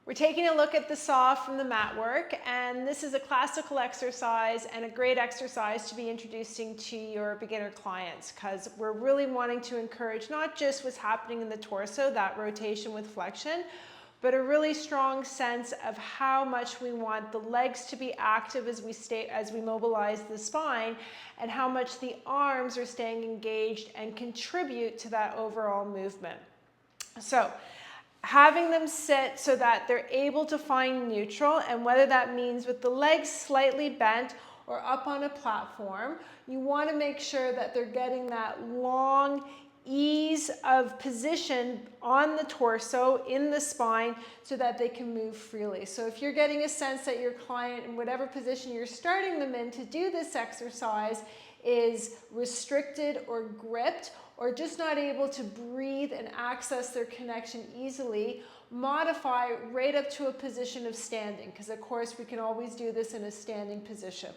We're taking a look at the saw from the Matwork, and this is a classical exercise and a great exercise to be introducing to your beginner clients, because we're really wanting to encourage not just what's happening in the torso, that rotation with flexion, but a really strong sense of how much we want the legs to be active as we mobilize the spine, and how much the arms are staying engaged and contribute to that overall movement. So having them sit so that they're able to find neutral, and whether that means with the legs slightly bent or up on a platform, you want to make sure that they're getting that long ease of position on the torso, in the spine, so that they can move freely. So if you're getting a sense that your client, in whatever position you're starting them in to do this exercise, is restricted or gripped, or just not able to breathe and access their connection easily, modify right up to a position of standing, because of course we can always do this in a standing position.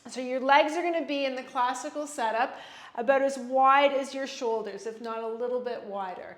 So your legs are going to be in the classical setup about as wide as your shoulders, if not a little bit wider.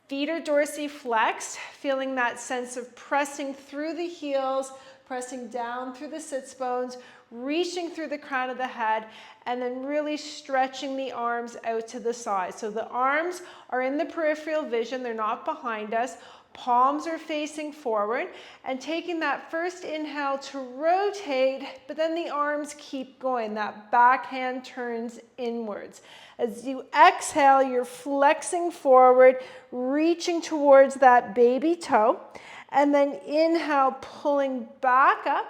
Feet are dorsiflexed, feeling that sense of pressing through the heels, pressing down through the sits bones, reaching through the crown of the head, and then really stretching the arms out to the side. So the arms are in the peripheral vision, they're not behind us. Palms are facing forward, and taking that first inhale to rotate, but then the arms keep going. That back hand turns inwards. As you exhale, you're flexing forward, reaching towards that baby toe, and then inhale, pulling back up,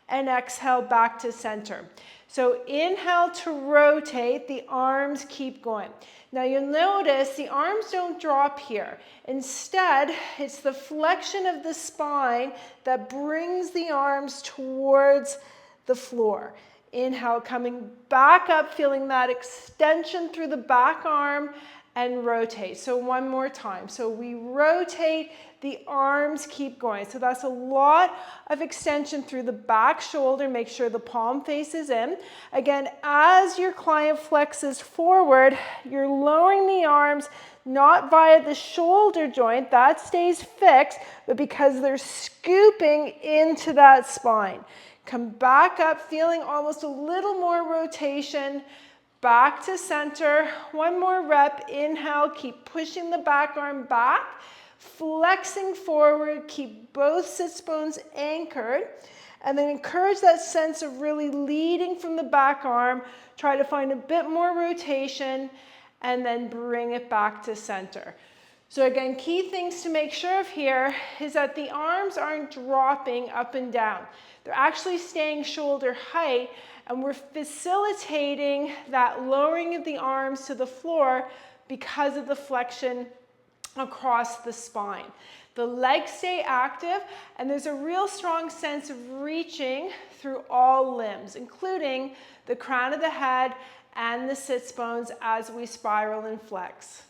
and exhale back to center. So inhale to rotate, the arms keep going. Now you'll notice the arms don't drop here. Instead, it's the flexion of the spine that brings the arms towards the floor. Inhale, coming back up, feeling that extension through the back arm, and rotate. So one more time. So we rotate, the arms keep going. So that's a lot of extension through the back shoulder. Make sure the palm faces in. Again, as your client flexes forward, you're lowering the arms, not via the shoulder joint, that stays fixed, but because they're scooping into that spine. Come back up, feeling almost a little more rotation. Back to center, one more rep, inhale, keep pushing the back arm back, flexing forward, keep both sits bones anchored, and then encourage that sense of really leading from the back arm, try to find a bit more rotation, and then bring it back to center. So again, key things to make sure of here is that the arms aren't dropping up and down. They're actually staying shoulder height, and we're facilitating that lowering of the arms to the floor because of the flexion across the spine. The legs stay active, and there's a real strong sense of reaching through all limbs, including the crown of the head and the sits bones as we spiral and flex.